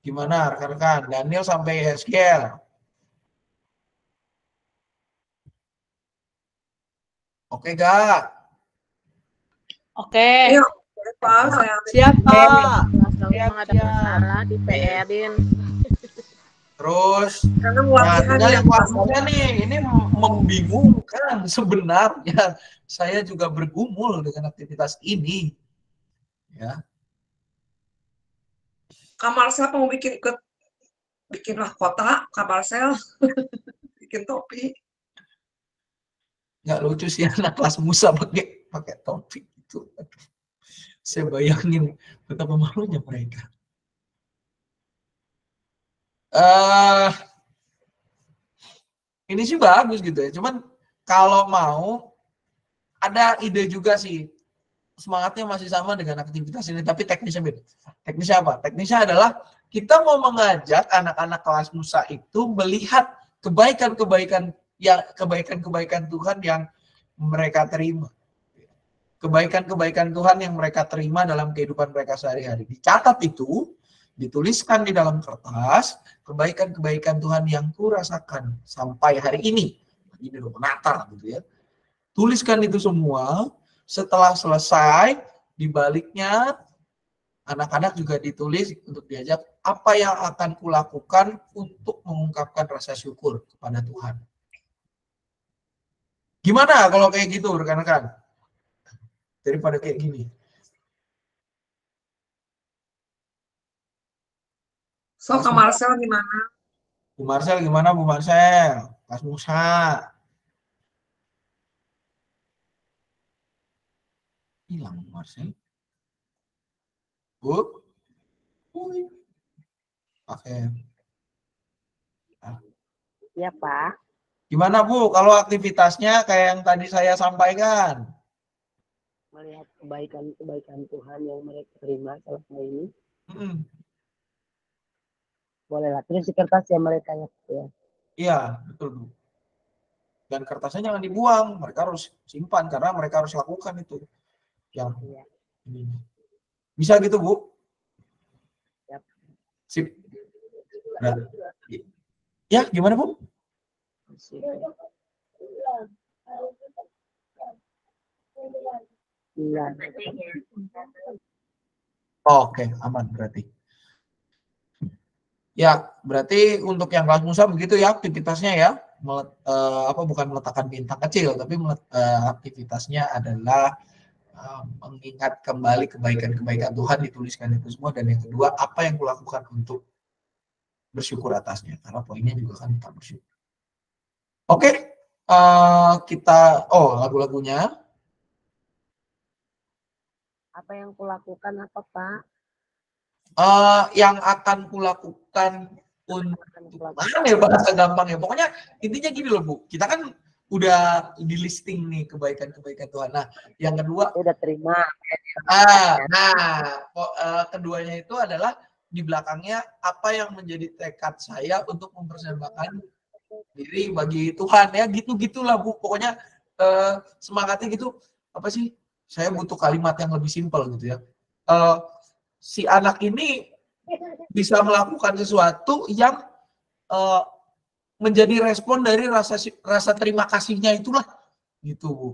Gimana rekan-rekan? Daniel sampai Yehezkiel. Oke gak? Oke. Iya, Pak, saya Siap, Pak. Kalau memang ada masalah di PR-in. Terus, karena nah, latihan tinggal yang yang kelasnya nih, ini membingungkan sebenarnya. Saya juga bergumul dengan aktivitas ini. Ya. kamar saya mau bikinlah kotak, kamar saya bikin topi. Nggak lucu sih anak kelas Musa pakai topi itu. Saya bayangin betapa malunya mereka. Ini sih bagus gitu ya. Cuman kalau mau ada ide juga sih. Semangatnya masih sama dengan aktivitas ini, tapi teknisnya beda. Teknisnya apa? Teknisnya adalah kita mau mengajak anak-anak kelas Musa itu melihat kebaikan-kebaikan Tuhan yang mereka terima. Kebaikan-kebaikan Tuhan yang mereka terima dalam kehidupan mereka sehari-hari. Dicatat itu, dituliskan di dalam kertas, kebaikan-kebaikan Tuhan yang kurasakan sampai hari ini. Ini udah menata gitu ya. Tuliskan itu semua. Setelah selesai, di baliknya anak-anak juga ditulis untuk diajak apa yang akan kulakukan untuk mengungkapkan rasa syukur kepada Tuhan. Gimana kalau kayak gitu rekan-rekan? Daripada kayak gini. So, Kak Marcel gimana? Bu Marcel gimana Bu Marcel? Mas Musa. Hilang Bu Marcel. Bu? Oke. Ya, Pak. Gimana Bu, kalau aktivitasnya kayak yang tadi saya sampaikan? Melihat kebaikan-kebaikan Tuhan yang mereka terima selama ini. Bolehlah, tulis di kertas ya mereka ya. Iya, betul Bu. Dan kertasnya jangan dibuang, mereka harus simpan karena mereka harus lakukan itu. Yang ini. Bisa gitu Bu? Yap. Sip. Nah. Ya, gimana Bu? Oke, aman berarti. Ya, berarti untuk yang kelas Musa begitu ya aktivitasnya ya. Bukan meletakkan bintang kecil, tapi aktivitasnya adalah mengingat kembali kebaikan-kebaikan Tuhan, dituliskan itu semua. Dan yang kedua, apa yang kulakukan untuk bersyukur atasnya. Karena poinnya juga kan kita bersyukur. Oke, lagu-lagunya. Apa yang kulakukan apa Pak? Yang akan kulakukan untuk mana ya bahasa gampangnya. Pokoknya intinya gini loh Bu, kita kan udah di listing nih kebaikan-kebaikan Tuhan. Nah, yang kedua udah terima. Keduanya itu adalah di belakangnya apa yang menjadi tekad saya untuk mempersembahkan diri bagi Tuhan ya, gitu-gitulah Bu. Pokoknya semangatnya gitu. Apa sih? Saya butuh kalimat yang lebih simpel gitu ya. Si anak ini bisa melakukan sesuatu yang menjadi respon dari rasa terima kasihnya itulah, gitu Bu.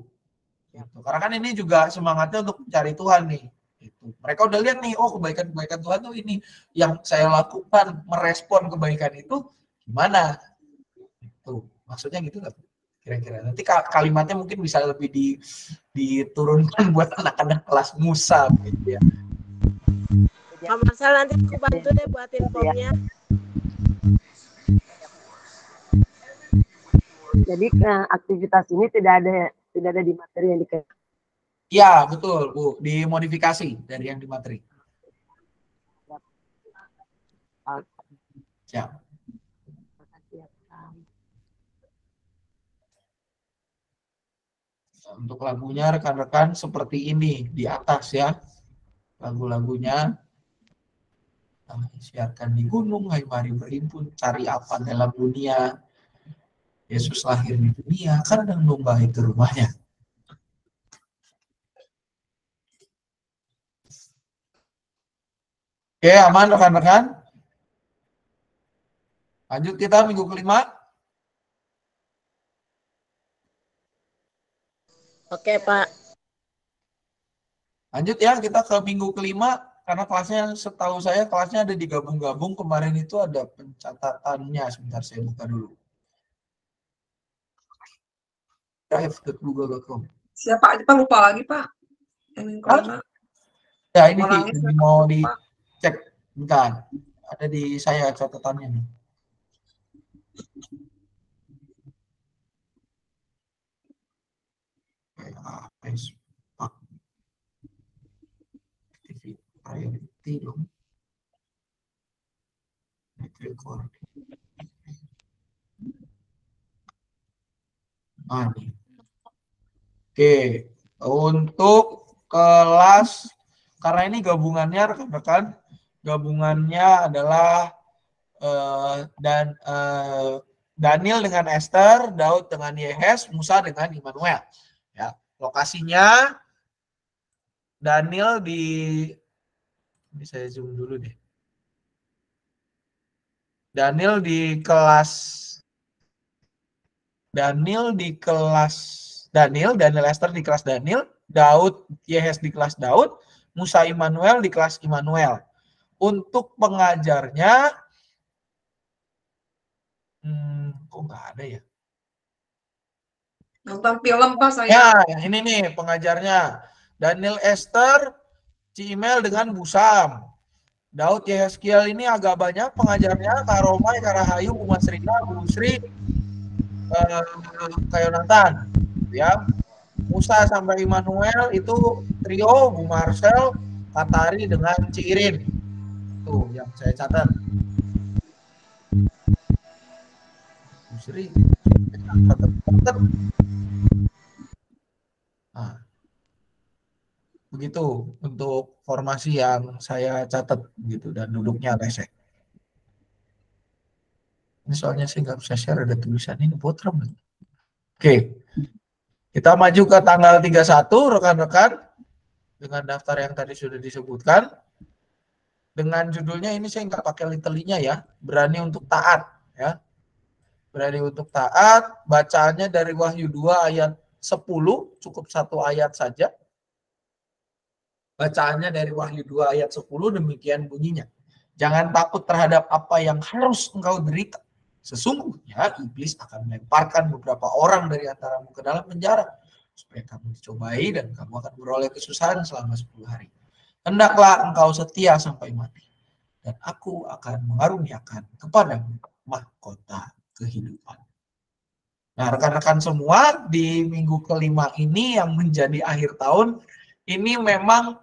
Gitu. Karena kan ini juga semangatnya untuk mencari Tuhan nih. Gitu. Mereka udah lihat nih, oh kebaikan-kebaikan Tuhan tuh ini yang saya lakukan, merespon kebaikan itu gimana? Itu maksudnya gitu lah kira-kira. Nanti kalimatnya mungkin bisa lebih diturunkan buat anak-anak kelas Musa gitu ya. Kak Marcel, nanti aku bantu deh buatin formnya. Jadi aktivitas ini tidak ada di materi yang dikasih. Ya, betul, Bu. Dimodifikasi dari yang di materi. Siap. Untuk lagunya rekan-rekan seperti ini di atas ya. Lagu-lagunya. Siarkan di gunung, hai mari berhimpun, cari apa dalam dunia. Yesus lahir di dunia, kandang domba itu rumahnya. Oke, aman rekan-rekan? Lanjut kita minggu kelima. Oke, Pak. Lanjut ya, kita ke minggu kelima. Karena kelasnya, setahu saya kelasnya ada digabung-gabung. Kemarin itu ada pencatatannya. Sebentar, saya buka dulu. Drive.google.com. Siapa? Pak lupa lagi, Pak. Ya, ini mau dicek. Bentar. Ada di saya catatannya nih. Facebook. Priority dong. Nih. Oke, untuk kelas, karena ini gabungannya rekan-rekan, gabungannya adalah Daniel dengan Esther, Daud dengan Yehes, Musa dengan Immanuel. Ya, lokasinya Daniel ini saya zoom dulu deh. Daniel Esther di kelas Daniel, Daud, Yehes di kelas Daud, Musa Immanuel di kelas Immanuel. Untuk pengajarnya, kok nggak ada ya? Nonton film Pak saya. Ya, ini nih pengajarnya. Daniel Esther, Cimel dengan Busam. Daud Yehezkiel ini agak banyak pengajarnya, Kak Romai, Kak Rahayu, Bu Mas Rina, Bu Sri, Kak Yonatan. Ya. Musa sampai Immanuel itu trio, Bu Marcel, Kak Tari dengan Cirin. Tuh yang saya catat. Bu Sri, nah, begitu untuk formasi yang saya catat gitu dan duduknya resek. Ini soalnya saya nggak bisa share, ada tulisan ini botrem. Oke, kita maju ke tanggal 31 rekan-rekan dengan daftar yang tadi sudah disebutkan. Dengan judulnya ini saya nggak pakai little-nya ya, berani untuk taat ya. Berani untuk taat, bacaannya dari Wahyu 2 ayat 10, cukup satu ayat saja. Bacaannya dari Wahyu 2 ayat 10, demikian bunyinya. Jangan takut terhadap apa yang harus engkau derita. Sesungguhnya iblis akan melemparkan beberapa orang dari antaramu ke dalam penjara, supaya kamu dicobai dan kamu akan beroleh kesusahan selama 10 hari. Hendaklah engkau setia sampai mati, dan aku akan mengaruniakan kepadamu mahkota kehidupan. Nah, rekan-rekan semua, di minggu kelima ini yang menjadi akhir tahun, ini memang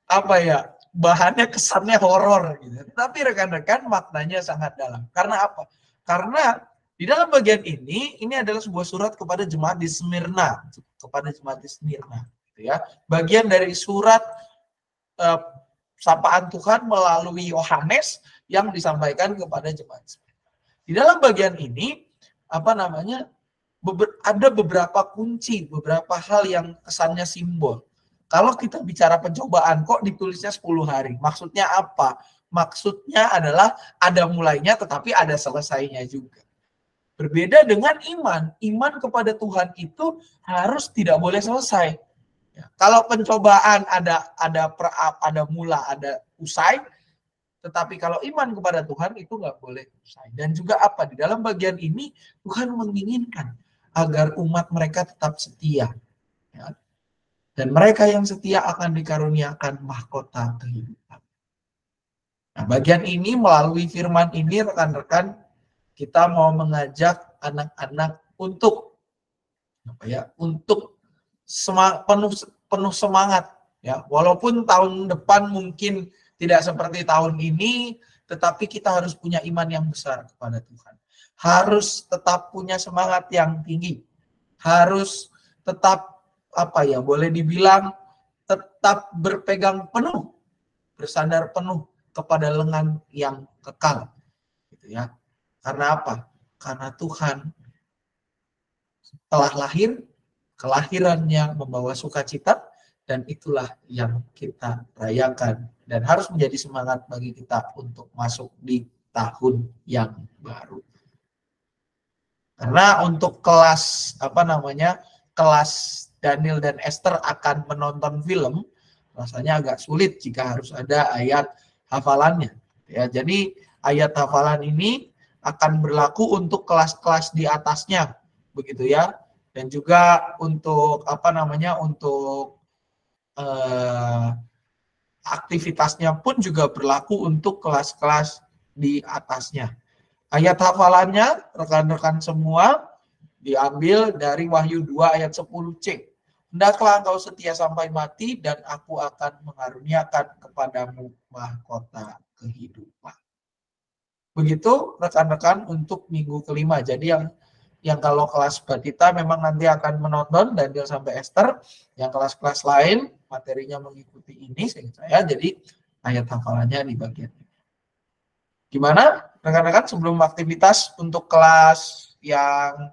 apa ya, bahannya kesannya horor gitu. Tapi rekan-rekan maknanya sangat dalam. Karena apa? Karena di dalam bagian ini adalah sebuah surat kepada jemaat di Smyrna, gitu ya. Bagian dari surat sapaan Tuhan melalui Yohanes yang disampaikan kepada jemaat. Di dalam bagian ini ada beberapa kunci, beberapa hal yang kesannya simbol. Kalau kita bicara pencobaan, kok ditulisnya 10 hari? Maksudnya apa? Maksudnya adalah ada mulainya tetapi ada selesainya juga. Berbeda dengan iman. Iman kepada Tuhan itu harus tidak boleh selesai. Ya, kalau pencobaan ada mula, ada usai, tetapi kalau iman kepada Tuhan itu nggak boleh usai. Dan juga apa? Di dalam bagian ini Tuhan menginginkan agar umat mereka tetap setia. Ya. Dan mereka yang setia akan dikaruniakan mahkota kehidupan. Nah, bagian ini melalui firman ini rekan-rekan kita mau mengajak anak-anak untuk apa ya? Untuk penuh semangat ya. Walaupun tahun depan mungkin tidak seperti tahun ini, tetapi kita harus punya iman yang besar kepada Tuhan. Harus tetap punya semangat yang tinggi. Harus tetap apa ya? Boleh dibilang tetap berpegang penuh, bersandar penuh kepada lengan yang kekal. Gitu ya. Karena apa? Karena Tuhan telah lahir, kelahirannya membawa sukacita, dan itulah yang kita rayakan. Dan harus menjadi semangat bagi kita untuk masuk di tahun yang baru. Karena untuk kelas, kelas Daniel dan Esther akan menonton film, rasanya agak sulit jika harus ada ayat hafalannya. Ya, jadi ayat hafalan ini akan berlaku untuk kelas-kelas di atasnya, begitu ya. Dan juga untuk untuk aktivitasnya pun juga berlaku untuk kelas-kelas di atasnya. Ayat hafalannya rekan-rekan semua diambil dari Wahyu 2 ayat 10c. Hendaklah engkau setia sampai mati dan aku akan mengaruniakan kepadamu mahkota kehidupan. Begitu rekan-rekan untuk minggu kelima. Jadi yang kalau kelas Batita memang nanti akan menonton Daniel sampai Esther, yang kelas-kelas lain materinya mengikuti ini saya. Jadi ayat hafalannya di bagian ini. Gimana rekan-rekan sebelum aktivitas untuk kelas yang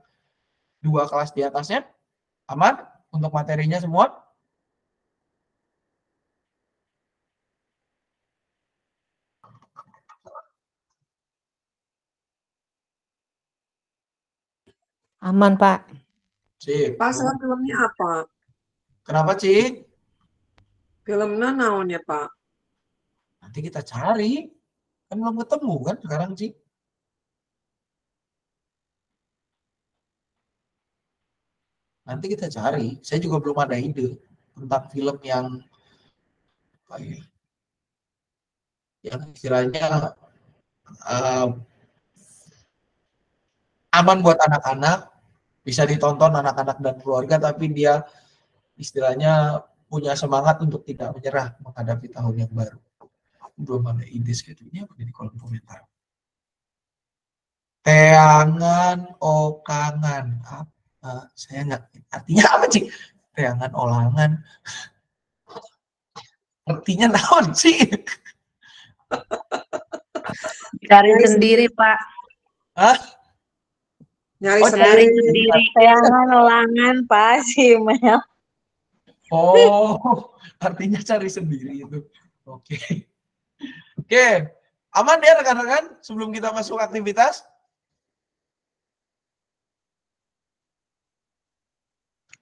2 kelas di atasnya? Aman untuk materinya semua? Aman, Pak. Sip. Pak, sekarang filmnya apa? Kenapa, Ci? Filmnya naon ya, Pak? Nanti kita cari. Kan belum ketemu kan sekarang, Ci? Nanti kita cari. Saya juga belum ada ide tentang film yang apa ya? Yang istilahnya aman buat anak-anak, bisa ditonton anak-anak dan keluarga, tapi dia istilahnya punya semangat untuk tidak menyerah menghadapi tahun yang baru. Belum ada ide schedule-nya, di kolom komentar. Teangan okangan. Apa? Saya nggak, artinya apa sih? Teangan olangan. Artinya naon sih? Cari sendiri, Pak. Hah? Cari sendiri. Teangan olangan, Pak, si Mel. Oh, artinya cari sendiri itu. Oke. Oke, aman ya rekan-rekan sebelum kita masuk aktivitas?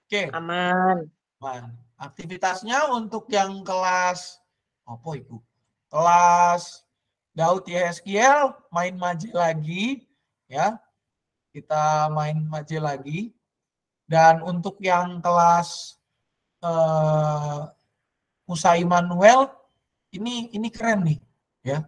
Oke. Aman. Aman. Aktivitasnya untuk yang kelas apa Ibu? Kelas Daud Yeskiel main maje lagi ya. Kita main maje lagi. Dan untuk yang kelas Musa Immanuel ini keren nih ya.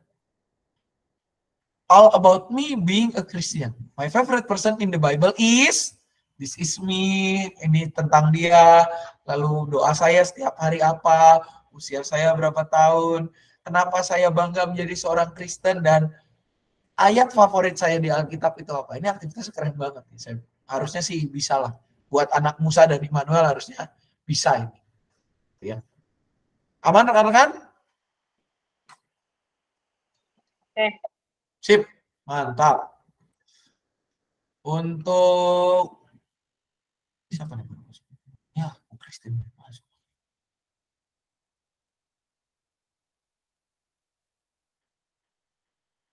All about me being a Christian. My favorite person in the Bible is this is me. Ini tentang dia. Lalu doa saya setiap hari apa? Usia saya berapa tahun? Kenapa saya bangga menjadi seorang Kristen? Dan ayat favorit saya di Alkitab itu apa? Ini aktivitas keren banget. Harusnya sih bisa lah. Buat anak Musa dan Immanuel harusnya bisa ini. Ya. Aman rekan-rekan? Sip, mantap. Untuk siapa nih? Ya, Kristen.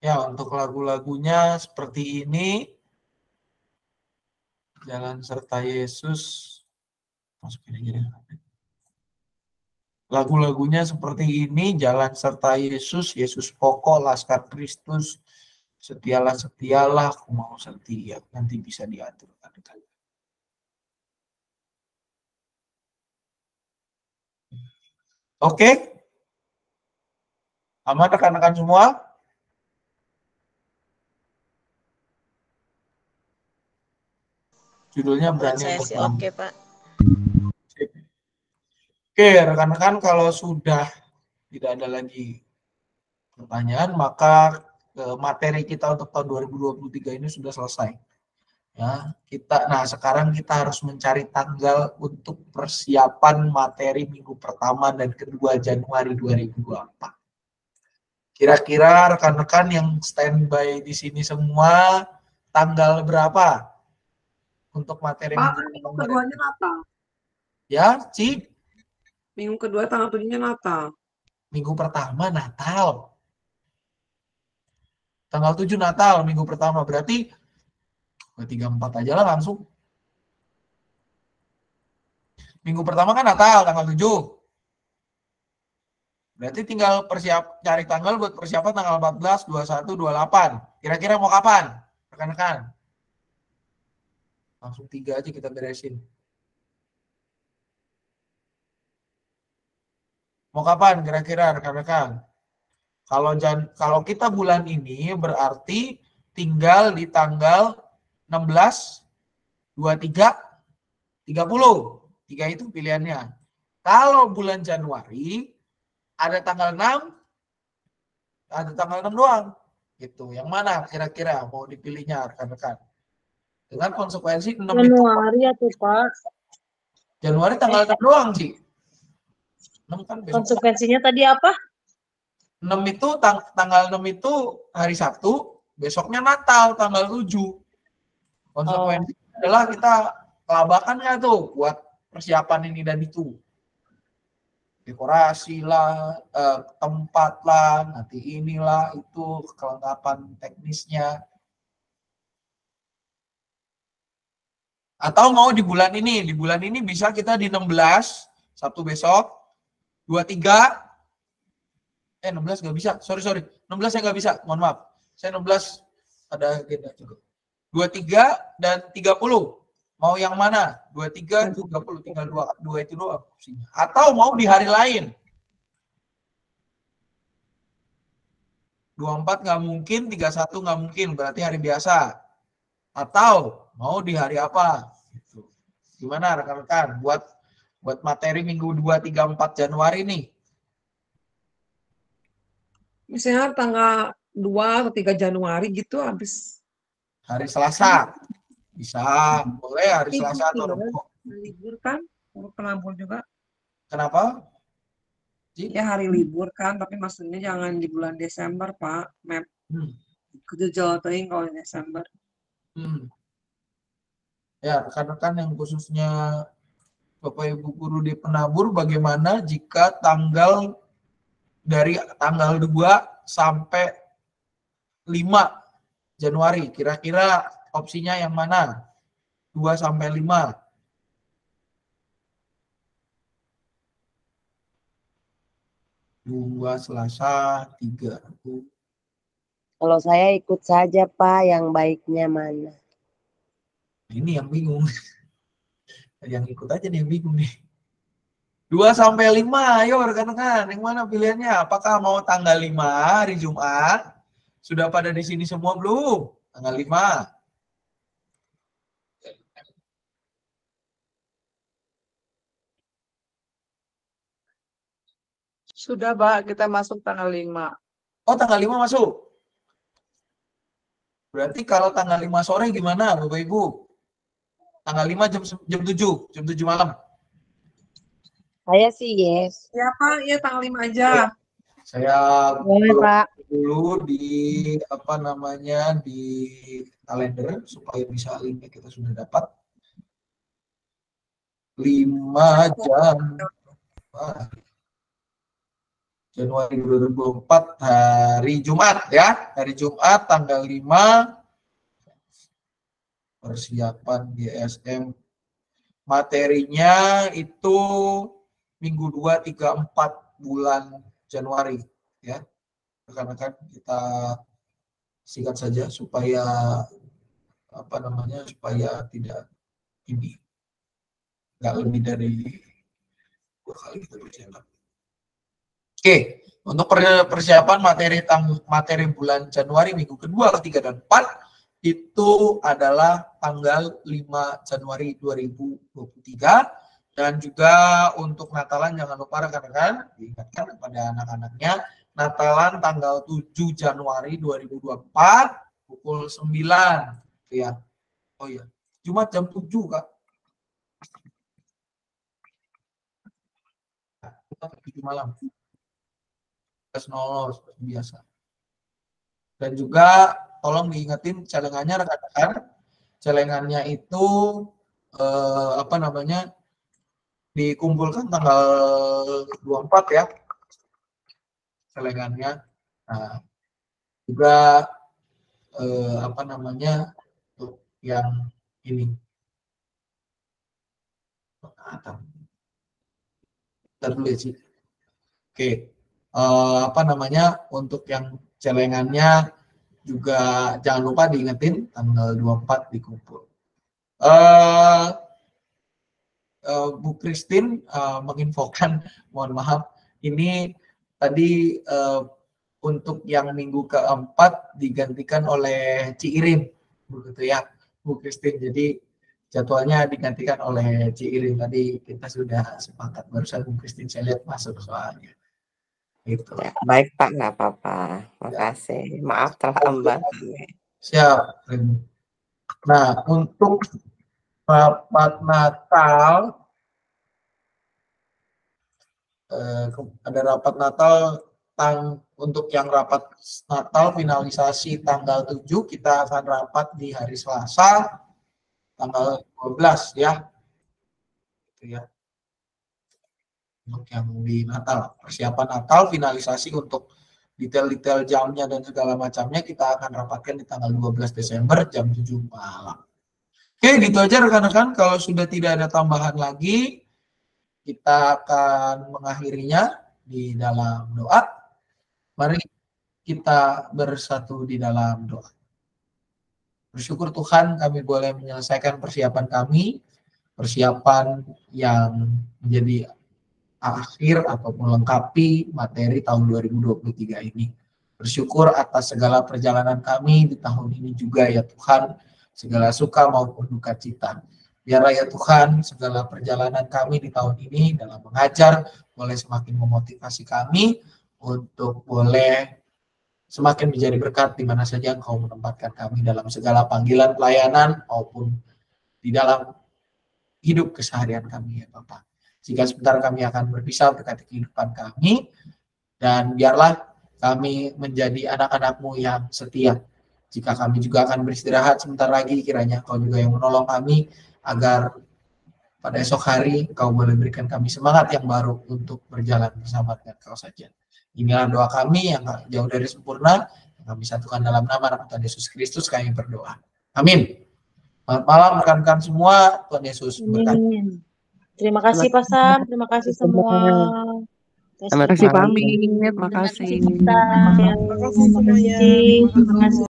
Ya, untuk lagu-lagunya seperti ini. Jalan serta Yesus. Masukin aja deh. Lagu-lagunya seperti ini, Jalan serta Yesus, Yesus pokok, Laskar Kristus, Setialah, setialah, aku mau setia. Nanti bisa diatur. Oke? Aman rekan-rekan semua? Judulnya Buat berani saya untuk sih maju. oke, Pak. Oke, rekan-rekan, kalau sudah tidak ada lagi pertanyaan, maka materi kita untuk tahun 2023 ini sudah selesai. Ya, sekarang kita harus mencari tanggal untuk persiapan materi minggu pertama dan kedua Januari 2024. Kira-kira rekan-rekan yang standby di sini semua, tanggal berapa untuk materi Pak, minggu minggu pertama? keduanya Natal. Ya, Ci? Minggu kedua tanggal 7-nya Natal. Minggu pertama Natal. Tanggal 7 Natal, minggu pertama. Berarti 3-4 aja lah langsung. Minggu pertama kan Natal, tanggal 7. Berarti tinggal cari tanggal buat persiapan tanggal 14, 21, 28. Kira-kira mau kapan, rekan-rekan? Langsung 3 aja kita beresin. Mau kapan kira-kira rekan-rekan? Kalau kita bulan ini berarti tinggal di tanggal 16, 23, 30. 3 itu pilihannya. Kalau bulan Januari ada tanggal 6, ada tanggal 6 doang. Gitu. Yang mana kira-kira mau dipilihnya rekan-rekan? Dengan konsekuensi 6 Januari ya tuh, Pak. Januari tanggal 6 doang sih. 6 kan besok. Konsekuensinya tadi apa? 6 itu tanggal 6 itu hari Sabtu, besoknya Natal tanggal 7. Konsekuensinya adalah kita kelabakan nggak tuh buat persiapan ini dan itu. Dekorasi lah, tempat lah, nanti inilah itu kelengkapan teknisnya. Atau mau di bulan ini bisa kita di 16, Sabtu besok, 23, 16 nggak bisa, sorry, 16 saya nggak bisa, mohon maaf. Saya 16 ada agenda juga. 23 dan 30. Mau yang mana? 23, 30, tinggal 2 itu doang opsinya. Atau mau di hari lain. 24 nggak mungkin, 31 nggak mungkin, berarti hari biasa. Atau mau di hari apa? Gitu. Gimana rekan-rekan buat materi minggu 2, 3, 4 Januari nih? Misalnya tanggal 2 atau 3 Januari gitu habis. Hari Selasa. Bisa, boleh hari Selasa atau Rabu. Libur kan? Penabur juga. Kenapa? Ya hari libur kan, tapi maksudnya jangan di bulan Desember, Pak. Map. Kejejal teuing kalau di Desember. Ya, rekan-rekan yang khususnya Bapak Ibu guru di penabur, bagaimana jika dari tanggal 2 sampai 5 Januari, kira-kira opsinya yang mana? 2 sampai 5. Dua Selasa, 3 Rabu. Kalau saya ikut saja, Pak, yang baiknya mana? Ini yang bingung. Yang ikut aja nih yang bingung nih. 2 sampai 5, ayo rekan-rekan, yang mana pilihannya? Apakah mau tanggal 5 hari Jumat? Sudah pada di sini semua belum? Tanggal 5. Sudah, Pak, kita masuk tanggal 5. Oh, tanggal 5 masuk? Berarti kalau tanggal 5 sore gimana, Bapak Ibu? Tanggal 5 jam 7 malam. Saya sih yes. Ya, Pak, ya tanggal 5 aja. Saya boleh, Pak. Dulu di di kalender supaya bisa linknya kita sudah dapat. 5 Januari 2024 hari Jumat ya. Hari Jumat tanggal 5 persiapan GSM. Materinya itu minggu 2, 3, 4 bulan Januari ya. Rekan-rekan kita singkat saja supaya supaya tidak nggak lebih dari 2 kali kita berjalan. Oke, untuk persiapan materi bulan Januari minggu kedua, ketiga, dan 4 itu adalah tanggal 5 Januari 2023. Dan juga untuk Natalan jangan lupa rekan-rekan diingatkan kepada anak-anaknya, Natalan tanggal 7 Januari 2024 pukul 9 ya. Oh ya, Jumat jam 7 Kak. 7 malam. 00 seperti biasa. Dan juga tolong diingetin celengannya rekan-rekan. Celengannya itu dikumpulkan tanggal 24 ya. Celengannya. Nah, juga untuk yang ini. Tertulis sih. Oke. Untuk yang celengannya juga jangan lupa diingetin tanggal 24 dikumpul. Bu Christine menginfokan, mohon maaf, ini tadi untuk yang minggu keempat digantikan oleh Ci Irin, begitu ya, Bu Christine. Jadi jadwalnya digantikan oleh Ci Irin. Tadi kita sudah sepakat barusan Bu Christine, saya lihat masuk soalnya. Itu. Ya, baik Pak, nggak apa-apa. Makasih. Maaf telah embah. Siap. Nah, untuk rapat Natal, ada rapat Natal untuk yang rapat Natal finalisasi tanggal 7, kita akan rapat di hari Selasa tanggal 12 ya. Itu ya. Untuk yang di Natal, persiapan Natal, finalisasi untuk detail-detail jamnya dan segala macamnya kita akan rapatkan di tanggal 12 Desember jam 7 malam. Oke, gitu aja rekan-rekan. Kalau sudah tidak ada tambahan lagi, kita akan mengakhirinya di dalam doa. Mari kita bersatu di dalam doa. Bersyukur Tuhan kami boleh menyelesaikan persiapan kami, persiapan yang menjadi akhir ataupun melengkapi materi tahun 2023 ini. Bersyukur atas segala perjalanan kami di tahun ini juga ya Tuhan, segala suka maupun duka cita. Biarlah ya Tuhan, segala perjalanan kami di tahun ini dalam mengajar boleh semakin memotivasi kami untuk boleh semakin menjadi berkat di mana saja Engkau menempatkan kami dalam segala panggilan pelayanan maupun di dalam hidup keseharian kami ya Bapak. Jika sebentar kami akan berpisah berkati kehidupan kami, dan biarlah kami menjadi anak-anak-Mu yang setia. Jika kami juga akan beristirahat sebentar lagi, kiranya Kau juga yang menolong kami, agar pada esok hari Kau boleh berikan kami semangat yang baru untuk berjalan bersama dengan Kau saja. Inilah doa kami yang jauh dari sempurna, yang kami satukan dalam nama Tuhan Yesus Kristus kami berdoa. Amin. Selamat malam rekan-rekan semua, Tuhan Yesus memberkati. Terima kasih Pak Sam, terima kasih semua. Terima kasih pamit, terima kasih. Terima kasih semuanya. Terima kasih.